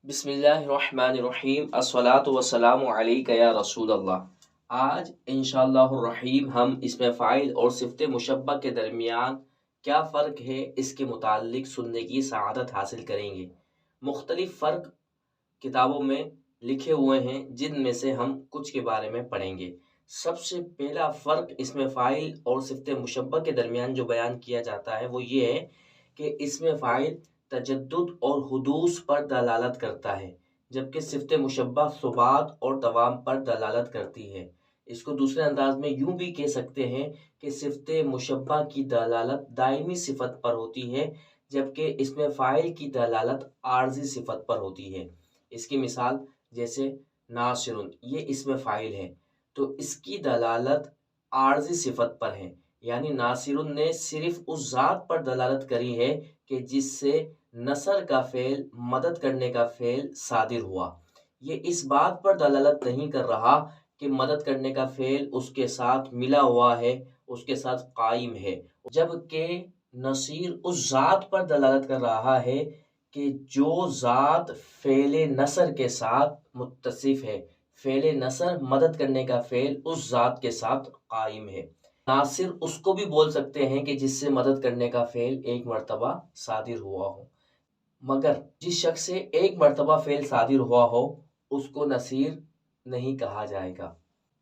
بسم اللہ الرحمن الرحیم الصلاۃ والسلام علیک یا رسول اللہ۔ آج انشاءاللہ الرحیم ہم اسم فاعل اور صفت مشبہ کے درمیان کیا فرق ہے اس کے متعلق سننے کی سعادت حاصل کریں گے۔ مختلف فرق کتابوں میں لکھے ہوئے ہیں جن میں سے ہم کچھ کے بارے میں پڑھیں گے۔ سب سے پہلا فرق اسم فاعل اور صفت مشبہ کے درمیان جو بیان کیا جاتا ہے وہ یہ ہے کہ اسم فاعل تجدد اور حدوث پر دلالت کرتا ہے، جبکہ صفت مشبہ ثبات اور دوام پر دلالت کرتی ہے۔ اس کو دوسرے انداز میں یوں بھی کہہ سکتے ہیں کہ صفت مشبہ کی دلالت دائمی صفت پر ہوتی ہے، جبکہ اسم فاعل کی دلالت عارضی صفت پر ہوتی ہے۔ اس کی مثال جیسے ناصر، یہ اسم فاعل ہے تو اس کی دلالت عارضی صفت پر ہے، یعنی ناصر نے صرف اس ذات پر دلالت کری ہے کہ جس سے نصر کا فعل، مدد کرنے کا فعل صادر ہوا۔ یہ اس بات پر دلالت نہیں کر رہا کہ مدد کرنے کا فعل اس کے ساتھ ملا ہوا ہے، اس کے ساتھ قائم ہے، جبکہ نصیر اس ذات پر دلالت کر رہا ہے کہ جو ذات فعل نصر کے ساتھ متصف ہے، فعل نصر مدد کرنے کا فعل اس ذات کے ساتھ قائم ہے۔ ناصر اس کو بھی بول سکتے ہیں کہ جس سے مدد کرنے کا فعل ایک مرتبہ صادر ہوا ہو، مگر جس شخص سے ایک مرتبہ فعل صادر ہوا ہو اس کو نصیر نہیں کہا جائے گا۔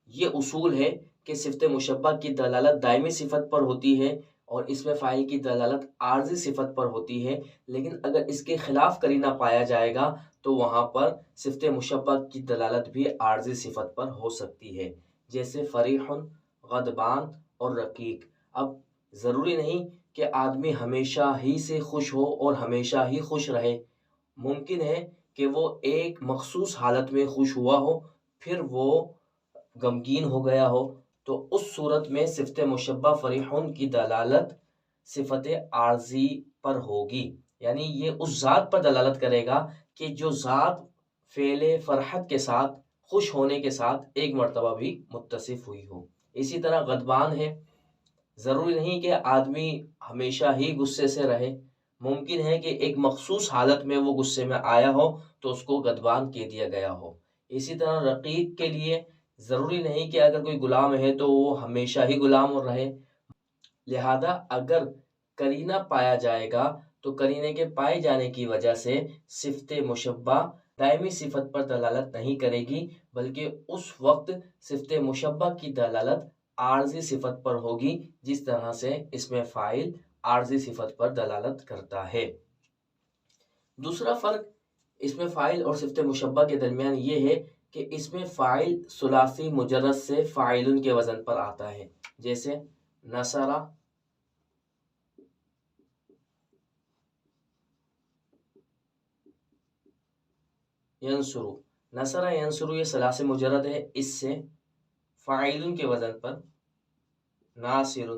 یہ اصول ہے کہ صفت مشبہ کی دلالت دائمی صفت پر ہوتی ہے اور اسم فاعل کی دلالت عارضی صفت پر ہوتی ہے، لیکن اگر اس کے خلاف قرینہ پایا جائے گا تو وہاں پر صفت مشبہ کی دلالت بھی عارضی صفت پر ہو سکتی ہے، جیسے فریح، غضبان اور رقیق۔ اب ضروری نہیں کہ آدمی ہمیشہ ہی سے خوش ہو اور ہمیشہ ہی خوش رہے، ممکن ہے کہ وہ ایک مخصوص حالت میں خوش ہوا ہو پھر وہ غمگین ہو گیا ہو، تو اس صورت میں صفت مشبہ فریحون کی دلالت صفت عارضی پر ہوگی، یعنی یہ اس ذات پر دلالت کرے گا کہ جو ذات فعل فرحت کے ساتھ، خوش ہونے کے ساتھ ایک مرتبہ بھی متصف ہوئی ہو۔ اسی طرح غضبان ہے، ضروری نہیں کہ آدمی ہمیشہ ہی غصے سے رہے، ممکن ہے کہ ایک مخصوص حالت میں وہ غصے میں آیا ہو تو اس کو غضبان کہہ دیا گیا ہو۔ اسی طرح رقیق کے لیے ضروری نہیں کہ اگر کوئی غلام ہے تو وہ ہمیشہ ہی غلام رہے، لہذا اگر قرینہ پایا جائے گا تو قرینے کے پائے جانے کی وجہ سے صفت مشبہ دائمی صفت پر دلالت نہیں کرے گی، بلکہ اس وقت صفت مشبہ کی دلالت عارضی صفت پر ہوگی، جس طرح سے اسم فاعل عارضی صفت پر دلالت کرتا ہے۔ دوسرا فرق اسم فاعل اور صفت مشبہ کے درمیان یہ ہے کہ اسم فاعل ثلاثی مجرد سے فاعل کے وزن پر آتا ہے، جیسے نصرہ، ینصرو۔ نصرہ ینصرو یہ ثلاثی مجرد ہے، اس سے فاعل کے وزن پر ناصر،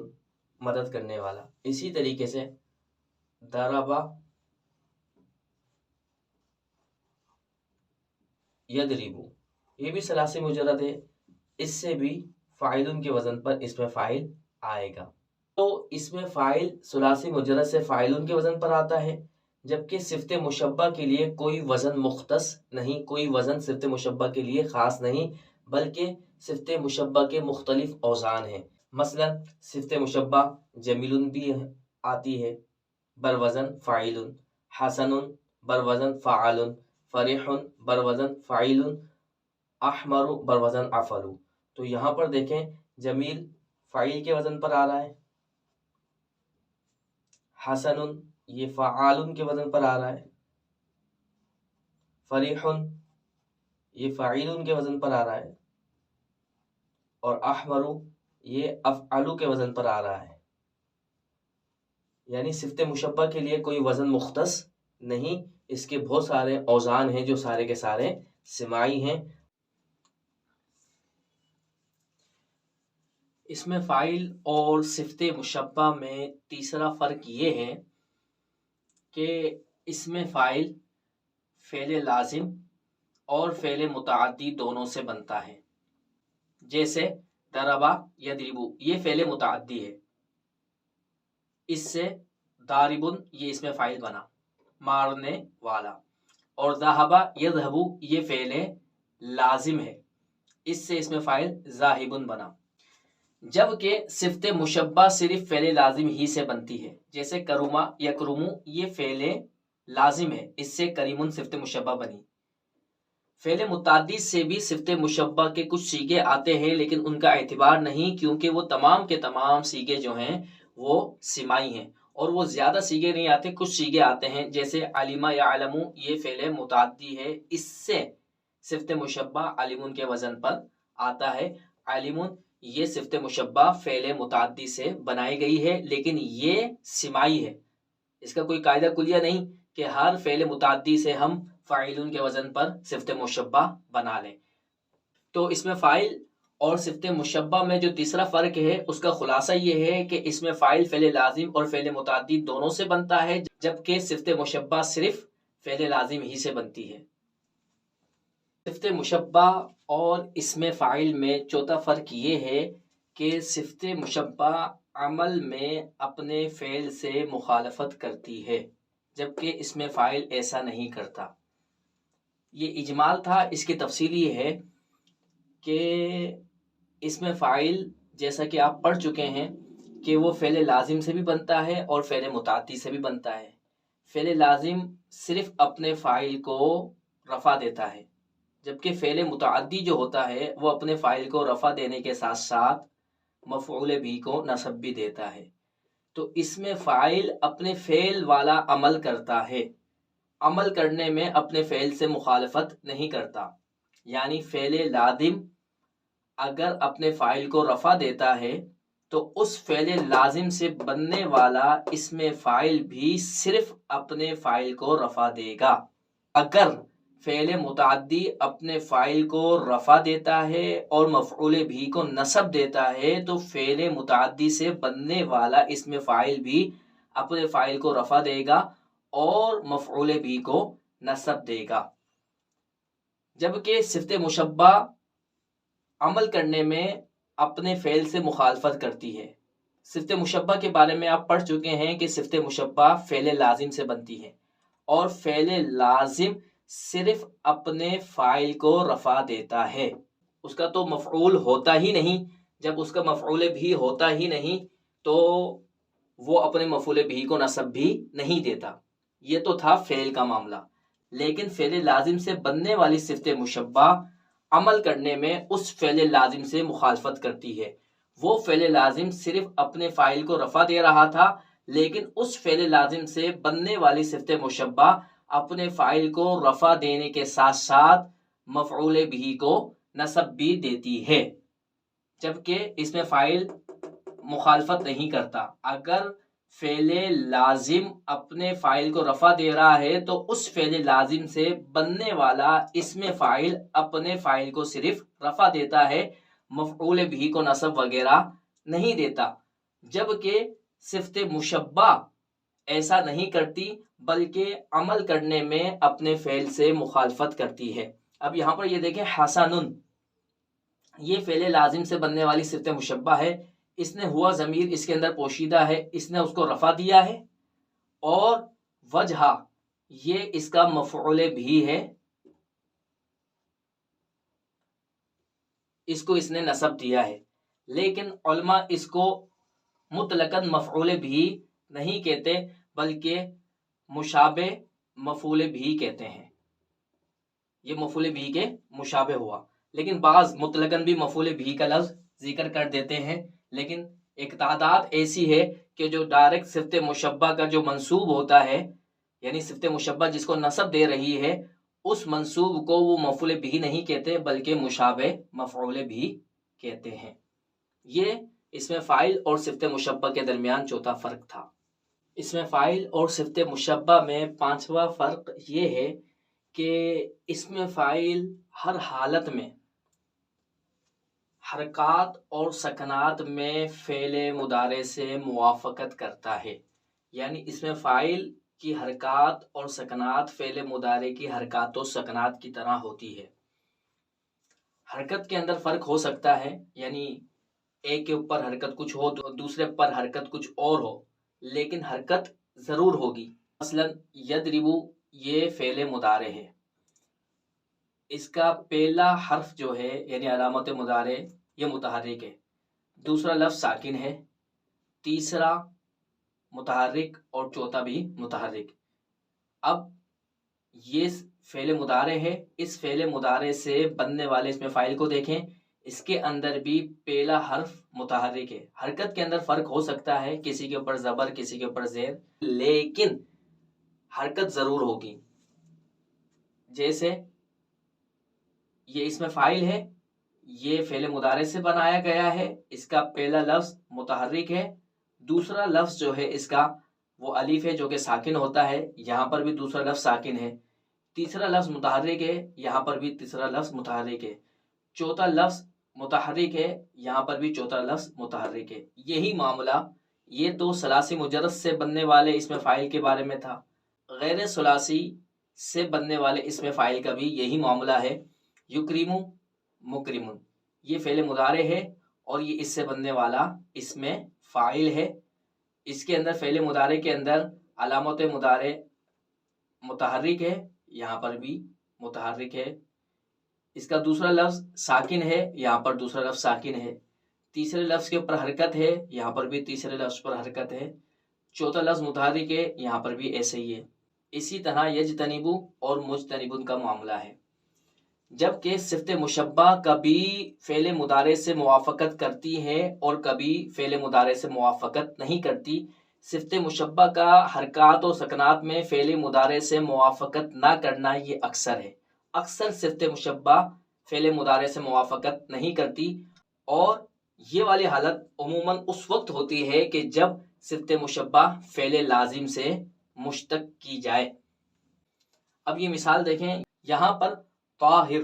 مدد کرنے والا۔ اسی طریقے سے ضربہ یضربو، یہ بھی ثلاثی مجرد ہے، اس سے بھی فاعل کے وزن پر اسم فاعل آئے گا۔ تو اسم فاعل ثلاثی مجرد سے فاعل کے وزن پر آتا ہے، جبکہ صفت مشبہ کے لیے کوئی وزن مختص نہیں، کوئی وزن صفت مشبہ کے لیے خاص نہیں، بلکہ صفت مشبہ کے مختلف اوزان ہیں۔ مثلا صفت مشبہ جمیل بھی آتی ہے بروزن فاعل، حسن بروزن فعال، فرح بروزن فاعل، احمر بروزن افعل۔ تو یہاں پر دیکھیں جمیل فاعل کے وزن پر آ رہا ہے، حسن یہ فعال کے وزن پر آ رہا ہے، فریح یہ فاعل کے وزن پر آ رہا ہے، اور احمر یہ افعل کے وزن پر آ رہا ہے۔ یعنی صفت مشبہ کے لیے کوئی وزن مختص نہیں، اس کے بہت سارے اوزان ہیں جو سارے کے سارے سماعی ہیں۔ اس میں فاعل اور صفت مشبہ میں تیسرا فرق یہ ہے کہ اس میں فاعل فعل لازم اور فعل متعدی دونوں سے بنتا ہے، جیسے ضربہ یضربو یہ فعل متعدی ہے، اس سے ضاربن یہ اس میں فاعل بنا، مارنے والا۔ اور ذہبا یذہبو یہ فعل لازم ہے، اس سے اسم فاعل ذاہبن بنا، جبکہ صفت مشبہ صرف فعل لازم ہی سے بنتی ہے، جیسے کروما یکرمو یہ فعل لازم ہے، اس سے کریمن صفت مشبہ بنی۔ فعل متعدی سے بھی صفت مشبہ کے کچھ سیغے آتے ہیں، لیکن ان کا اعتبار نہیں، کیونکہ وہ تمام کے تمام سیغے جو ہیں وہ سمائی ہیں، اور وہ زیادہ سیغے نہیں آتے، کچھ سیغے آتے ہیں، جیسے علمہ یا علمو یہ فعل متعدی ہے، اس سے صفت مشبہ علمن کے وزن پر آتا ہے۔ علمن یہ صفت مشبہ فعل متعدی سے بنائی گئی ہے، لیکن یہ سمائی ہے، اس کا کوئی قاعدہ کلیہ نہیں کہ ہر فعل متعدی سے ہم فاعلون کے وزن پر صفت مشبہ بنا لیں۔ تو اس میں فاعل اور صفت مشبہ میں جو تیسرا فرق ہے اس کا خلاصہ یہ ہے کہ اس میں فاعل فعل لازم اور فعل متعدی دونوں سے بنتا ہے، جبکہ صفت مشبہ صرف فعل لازم ہی سے بنتی ہے۔ صفت مشبہ اور اسم فاعل میں چوتھا فرق یہ ہے کہ صفت مشبہ عمل میں اپنے فعل سے مخالفت کرتی ہے، جبکہ اسم فاعل ایسا نہیں کرتا۔ یہ اجمال تھا، اس کی تفصیل یہ ہے کہ اسم فاعل جیسا کہ آپ پڑھ چکے ہیں کہ وہ فعل لازم سے بھی بنتا ہے اور فعل متعدی سے بھی بنتا ہے۔ فعل لازم صرف اپنے فاعل کو رفع دیتا ہے، جبکہ فعل متعدی جو ہوتا ہے وہ اپنے فاعل کو رفع دینے کے ساتھ ساتھ مفعول بھی کو نصب بھی دیتا ہے۔ تو اس میں فاعل اپنے فعل والا عمل کرتا ہے، عمل کرنے میں اپنے فعل سے مخالفت نہیں کرتا، یعنی فعل لازم اگر اپنے فاعل کو رفع دیتا ہے تو اس فعل لازم سے بننے والا اسم فاعل بھی صرف اپنے فاعل کو رفع دے گا۔ اگر فعل متعدی اپنے فاعل کو رفع دیتا ہے اور مفعول بھی کو نصب دیتا ہے تو فعل متعدی سے بننے والا اسم فاعل بھی اپنے فاعل کو رفع دے گا اور مفعول بھی کو نصب دے گا، جبکہ صفت مشبہ عمل کرنے میں اپنے فعل سے مخالفت کرتی ہے۔ صفت مشبہ کے بارے میں آپ پڑھ چکے ہیں کہ صفت مشبہ فعل لازم سے بنتی ہے، اور فعل لازم صرف اپنے فاعل کو رفع دیتا ہے، اس کا تو مفعول ہوتا ہی نہیں، جب اس کا مفعول بھی ہوتا ہی نہیں تو وہ اپنے مفعول بھی کو نصب بھی نہیں دیتا۔ یہ تو تھا فعل کا معاملہ، لیکن فعل لازم سے بننے والی صفت مشبہ عمل کرنے میں اس فعل لازم سے مخالفت کرتی ہے۔ وہ فعل لازم صرف اپنے فاعل کو رفع دے رہا تھا، لیکن اس فعل لازم سے بننے والی صفت مشبہ اپنے فاعل کو رفع دینے کے ساتھ ساتھ مفعول بھی کو نصب بھی دیتی ہے، جبکہ اس میں فاعل مخالفت نہیں کرتا۔ اگر فعل لازم اپنے فاعل کو رفع دے رہا ہے تو اس فعل لازم سے بننے والا اسم فاعل اپنے فاعل کو صرف رفع دیتا ہے، مفعول بھی کو نصب وغیرہ نہیں دیتا، جبکہ صفت مشبہ ایسا نہیں کرتی بلکہ عمل کرنے میں اپنے فعل سے مخالفت کرتی ہے۔ اب یہاں پر یہ دیکھیں حسنن، یہ فعل لازم سے بننے والی صفت مشبہ ہے، اس نے ہوا ضمیر اس کے اندر پوشیدہ ہے، اس نے اس کو رفع دیا ہے، اور وجہ یہ اس کا مفعول بھی ہے، اس کو اس نے نصب دیا ہے، لیکن علماء اس کو مطلقاً مفعول بھی نہیں کہتے بلکہ مشابہ مفعول بھی کہتے ہیں۔ یہ مفعول بھی کے مشابہ ہوا، لیکن بعض مطلقاً بھی مفعول بھی کا لفظ ذکر کر دیتے ہیں، لیکن ایک تعداد ایسی ہے کہ جو ڈائریکٹ صفت مشبہ کا جو منصوب ہوتا ہے، یعنی صفت مشبہ جس کو نصب دے رہی ہے، اس منصوب کو وہ مفعول بھی نہیں کہتے بلکہ مشابہ مفعول بھی کہتے ہیں۔ یہ اس میں فاعل اور صفت مشبہ کے درمیان چوتھا فرق تھا۔ اس میں فاعل اور صفت مشبہ میں پانچواں فرق یہ ہے کہ اس میں فاعل ہر حالت میں حرکات اور سکنات میں فعل مضارع سے موافقت کرتا ہے، یعنی اس میں فاعل کی حرکات اور سکنات فعل مضارع کی حرکات و سکنات کی طرح ہوتی ہے۔ حرکت کے اندر فرق ہو سکتا ہے، یعنی ایک کے اوپر حرکت کچھ ہو دوسرے پر حرکت کچھ اور ہو، لیکن حرکت ضرور ہوگی۔ مثلا یضربو یہ فعل مضارع ہے، اس کا پہلا حرف جو ہے یعنی علامت مضارع یہ متحرک ہے، دوسرا لفظ ساکن ہے، تیسرا متحرک اور چوتھا بھی متحرک۔ اب یہ فعل مضارع ہے، اس فعل مضارع سے بننے والے اس میں فاعل کو دیکھیں، اس کے اندر بھی پہلا حرف متحرک ہے۔ حرکت کے اندر فرق ہو سکتا ہے، کسی کے اوپر زبر کسی کے اوپر زیر، لیکن حرکت ضرور ہوگی۔ جیسے یہ اس میں فاعل ہے، یہ فعل مضارع سے بنایا گیا ہے، اس کا پہلا لفظ متحرک ہے، دوسرا لفظ جو ہے اس کا وہ الف ہے جو کہ ساکن ہوتا ہے، یہاں پر بھی دوسرا لفظ ساکن ہے، تیسرا لفظ متحرک ہے، یہاں پر بھی تیسرا لفظ متحرک ہے، چوتھا لفظ متحرک ہے، یہاں پر بھی چوتھا لفظ متحرک ہے۔ یہی معاملہ یہ تو ثلاثی مجرد سے بننے والے اس میں فاعل کے بارے میں تھا، غیر ثلاثی سے بننے والے اس میں فاعل کا بھی یہی معاملہ ہے۔ یکرم مکرم یہ فعل مضارع ہے اور یہ اس سے بننے والا اس میں فاعل ہے، اس کے اندر فعل مضارع کے اندر علامت مضارع متحرک ہے، یہاں پر بھی متحرک ہے، اس کا دوسرا لفظ ساکن ہے، یہاں پر دوسرا لفظ ساکن ہے، تیسرے لفظ کے اوپر حرکت ہے، یہاں پر بھی تیسرے لفظ پر حرکت ہے، چوتھا لفظ متحرک ہے، یہاں پر بھی ایسے ہی ہے۔ اسی طرح یجتنبو اور مجتنبن کا معاملہ ہے، جبکہ صفت مشبہ کبھی فعل مضارع سے موافقت کرتی ہے اور کبھی فعل مضارع سے موافقت نہیں کرتی۔ صفت مشبہ کا حرکات و سکنات میں فعل مضارع سے موافقت نہ کرنا یہ اکثر ہے، اکثر صفت مشبہ فعل مضارع سے موافقت نہیں کرتی، اور یہ والی حالت عموماً اس وقت ہوتی ہے کہ جب صفت مشبہ فعل لازم سے مشتق کی جائے۔ اب یہ مثال دیکھیں، یہاں پر طاہر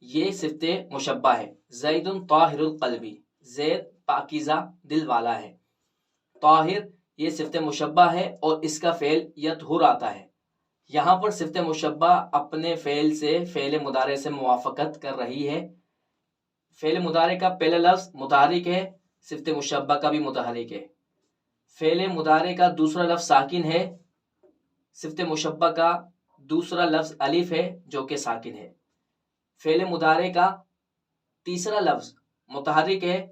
یہ صفت مشبہ ہے، زید طاہر القلبی زید پاکیزہ دل والا ہے، طاہر یہ صفت مشبہ ہے اور اس کا فعل یطہر آتا ہے، یہاں پر صفت مشبہ اپنے فعل سے فعل مضارع سے موافقت کر رہی ہے، فعل مضارع کا پہلا لفظ متحرک ہے، صفت مشبہ کا بھی متحرک ہے، فعل مضارع کا دوسرا لفظ ساکن ہے، صفت مشبہ کا دوسرا لفظ الف ہے جو کہ ساکن ہے، فعل مضارع کا تیسرا لفظ متحرک ہے،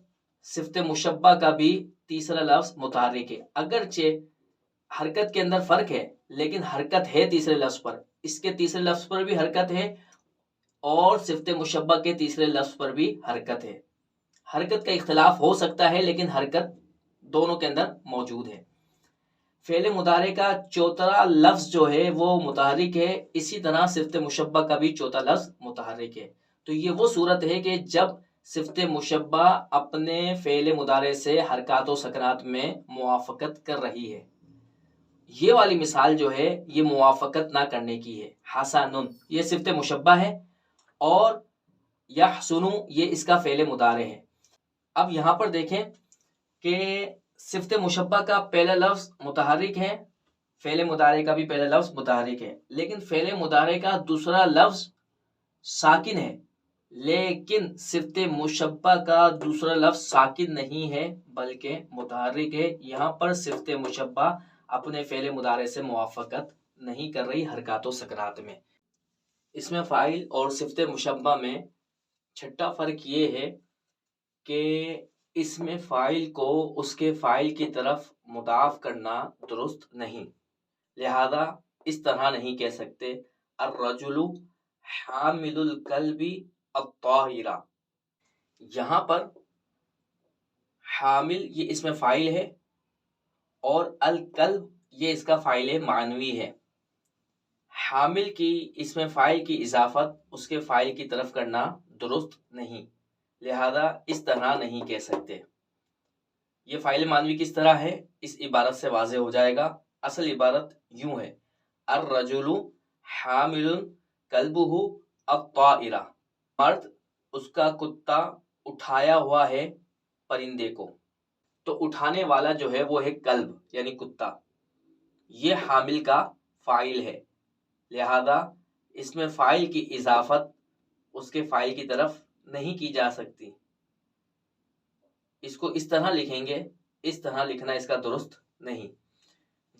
صفت مشبہ کا بھی تیسرا لفظ متحرک ہے، اگرچہ حرکت کے اندر فرق ہے لیکن حرکت ہے تیسرے لفظ پر، اس کے تیسرے لفظ پر بھی حرکت ہے اور صفت مشبہ کے تیسرے لفظ پر بھی حرکت ہے، حرکت کا اختلاف ہو سکتا ہے لیکن حرکت دونوں کے اندر موجود ہے۔ فعل مضارع کا چوتھا لفظ جو ہے وہ متحرک ہے، اسی طرح صفت مشبہ کا بھی چوتھا لفظ متحرک ہے، تو یہ وہ صورت ہے کہ جب صفت مشبہ اپنے فعل مضارع سے حرکات و سکنات میں موافقت کر رہی ہے۔ یہ والی مثال جو ہے یہ موافقت نہ کرنے کی ہے، حسن یہ صفت مشبہ ہے اور یحسن یہ اس کا فعل مضارع ہے۔ اب یہاں پر دیکھیں کہ صفت مشبہ کا پہلا لفظ متحرک ہے، فعل مضارع کا بھی پہلا لفظ متحرک ہے، لیکن فعل مضارع کا دوسرا لفظ ساکن ہے، لیکن صفت مشبہ کا دوسرا لفظ ساکن نہیں ہے بلکہ متحرک ہے، یہاں پر صفت مشبہ اپنے فعل مضارع سے موافقت نہیں کر رہی حرکات و سکنات میں۔ اس میں فاعل اور صفت مشبہ میں چھٹا فرق یہ ہے کہ اس میں فاعل کو اس کے فاعل کی طرف مضاف کرنا درست نہیں، لہذا اس طرح نہیں کہہ سکتے الرجل حامل الکلب الطاہرہ، یہاں پر حامل یہ اس میں فاعل ہے اور الکلب یہ اس کا فاعل معنوی ہے، حامل کی اس میں فاعل کی اضافت اس کے فاعل کی طرف کرنا درست نہیں، لہذا اس طرح نہیں کہہ سکتے۔ یہ فاعل معنوی کس طرح ہے اس عبارت سے واضح ہو جائے گا، اصل عبارت یوں ہے الرجل حامل کلبہ الطائرہ، مرد اس کا کتا اٹھایا ہوا ہے پرندے کو، تو اٹھانے والا جو ہے وہ ہے کلب یعنی کتا، یہ حامل کا فاعل ہے، لہذا اس میں فاعل کی اضافت اس کے فاعل کی طرف نہیں کی جا سکتی، اس کو اس طرح لکھیں گے، اس طرح لکھنا اس کا درست نہیں۔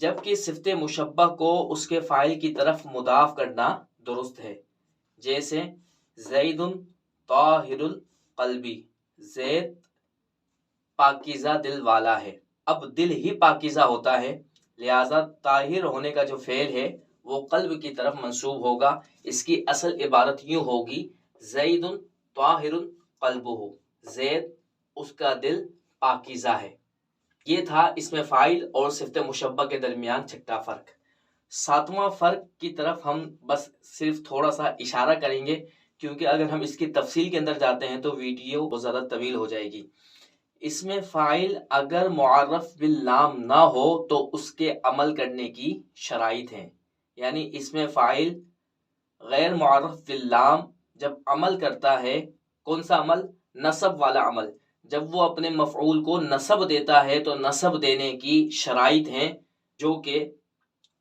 جبکہ صفت مشبہ کو اس کے فاعل کی طرف مضاف کرنا درست ہے، جیسے زید طاہر القلبی، زید پاکیزہ دل والا ہے۔ اب دل ہی پاکیزہ ہوتا ہے، لہذا طاہر ہونے کا جو فعل ہے وہ قلب کی طرف منسوب ہوگا۔ اس کی اصل عبارت یوں ہوگی زید طاہر قلبہ، زید اس کا دل پاکیزہ ہے۔ یہ تھا اسم فاعل اور صفت مشبہ کے درمیان چھٹا فرق۔ ساتواں فرق کی طرف ہم بس صرف تھوڑا سا اشارہ کریں گے، کیونکہ اگر ہم اس کی تفصیل کے اندر جاتے ہیں تو ویڈیو بہت زیادہ طویل ہو جائے گی۔ اسم فاعل اگر معرف باللام نہ ہو تو اس کے عمل کرنے کی شرائط ہیں، یعنی اسم فاعل غیر معرف باللام جب عمل کرتا ہے، کون سا عمل؟ نصب والا عمل۔ جب وہ اپنے مفعول کو نصب دیتا ہے تو نصب دینے کی شرائط ہیں جو کہ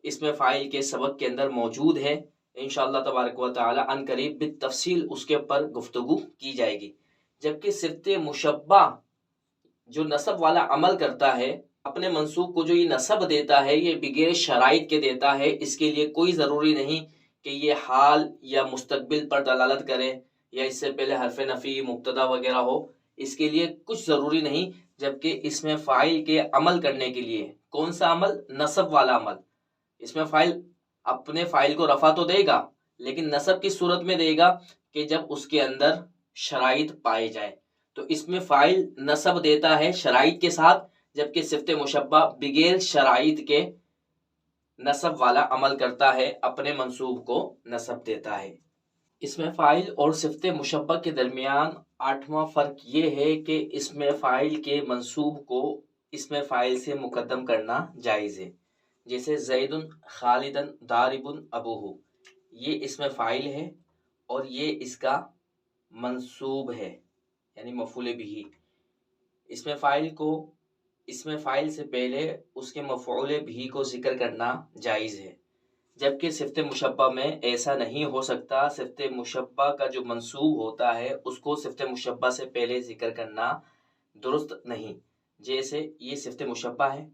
اسم فاعل کے سبق کے اندر موجود ہے۔ انشاءاللہ تبارک و تعالی عن قریب بالتفصیل اس کے اوپر گفتگو کی جائے گی۔ جبکہ صفت مشبہ جو نصب والا عمل کرتا ہے، اپنے منصوب کو جو یہ نصب دیتا ہے یہ بغیر شرائط کے دیتا ہے، اس کے لیے کوئی ضروری نہیں کہ یہ حال یا مستقبل پر دلالت کرے یا اس سے پہلے حرف نفی مبتدا وغیرہ ہو، اس کے لیے کچھ ضروری نہیں۔ جبکہ اسم فاعل کے عمل کرنے کے لیے کون سا عمل؟ نصب والا عمل۔ اسم فاعل اپنے فاعل کو رفع تو دے گا لیکن نصب کی صورت میں دے گا کہ جب اس کے اندر شرائط پائے جائیں۔ تو اسم فاعل نصب دیتا ہے شرائط کے ساتھ، جبکہ صفت مشبہ بغیر شرائط کے نصب والا عمل کرتا ہے، اپنے منصوب کو نصب دیتا ہے۔ اسم فاعل اور صفت مشبہ کے درمیان آٹھواں فرق یہ ہے کہ اسم فاعل کے منصوب کو اسم فاعل سے مقدم کرنا جائز ہے، جیسے زید خالدن ضارب ابوہ، یہ اسم فاعل ہے اور یہ اس کا منصوب ہے یعنی مفعول بہ۔ اسم فاعل کو اسم فاعل سے پہلے اس کے مفعول بہ کو ذکر کرنا جائز ہے، جبکہ صفت مشبہ میں ایسا نہیں ہو سکتا۔ صفت مشبہ کا جو منصوب ہوتا ہے اس کو صفت مشبہ سے پہلے ذکر کرنا درست نہیں، جیسے یہ صفت مشبہ ہے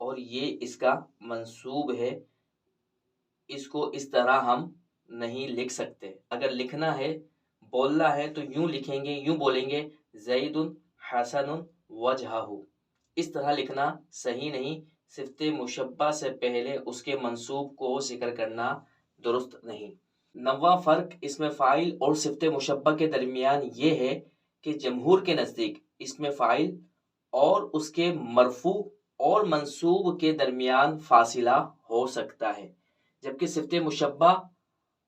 اور یہ اس کا منصوب ہے، اس کو اس طرح ہم نہیں لکھ سکتے۔ اگر لکھنا ہے، بولنا ہے تو یوں لکھیں گے، یوں بولیں گے زید حسن وجہہ، اس طرح لکھنا صحیح نہیں۔ صفت مشبہ سے پہلے اس کے منصوب کو ذکر کرنا درست نہیں۔ نواں فرق اسم فاعل اور صفت مشبہ کے درمیان یہ ہے کہ جمہور کے نزدیک اسم فاعل اور اس کے مرفوع اور منصوب کے درمیان فاصلہ ہو سکتا ہے، جبکہ صفت مشبہ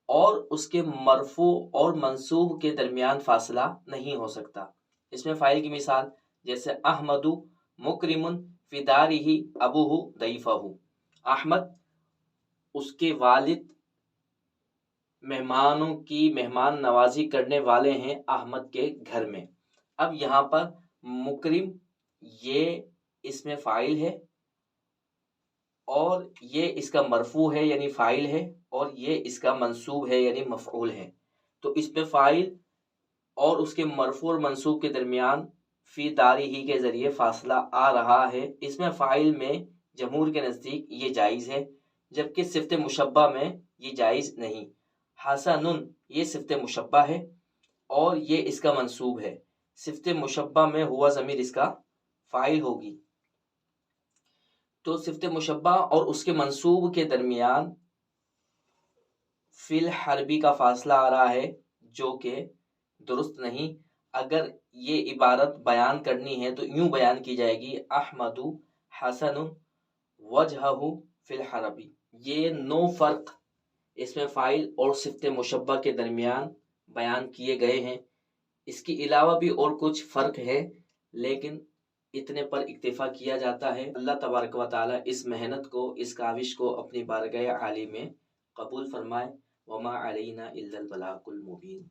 اور اس کے مرفوع اور منصوب کے درمیان فاصلہ نہیں ہو سکتا۔ اسم فاعل کی مثال جیسے احمد مکرم فی دارہ ابوہ ضیفہ، احمد اس کے والد مہمانوں کی مہمان نوازی کرنے والے ہیں احمد کے گھر میں۔ اب یہاں پر مکرم یہ اسم فاعل ہے اور یہ اس کا مرفوع ہے یعنی فاعل ہے، اور یہ اس کا منصوب ہے یعنی مفعول ہے۔ تو اسم فاعل اور اس کے مرفوع اور منصوب کے درمیان فی دارہ کے ذریعے فاصلہ آ رہا ہے۔ اسم فاعل میں جمہور کے نزدیک یہ جائز ہے، جبکہ صفت مشبہ میں یہ جائز نہیں۔ حسن یہ صفت مشبہ ہے اور یہ اس کا منصوب ہے۔ صفت مشبہ میں ہوا ضمیر اس کا فاعل ہوگی، تو صفت مشبہ اور اس کے منصوب کے درمیان فی الحربی کا فاصلہ آ رہا ہے، جو کہ درست نہیں۔ اگر یہ عبارت بیان کرنی ہے تو یوں بیان کی جائے گی احمد حسن وجہہ فی الحربی۔ یہ 9 فرق اسم فاعل اور صفت مشبہ کے درمیان بیان کیے گئے ہیں۔ اس کے علاوہ بھی اور کچھ فرق ہے لیکن اتنے پر اکتفا کیا جاتا ہے۔ اللہ تبارک و تعالی اس محنت کو، اس کاوش کو اپنی بارگاہ عالی میں قبول فرمائے۔ وما علینا الا البلاغ المبین۔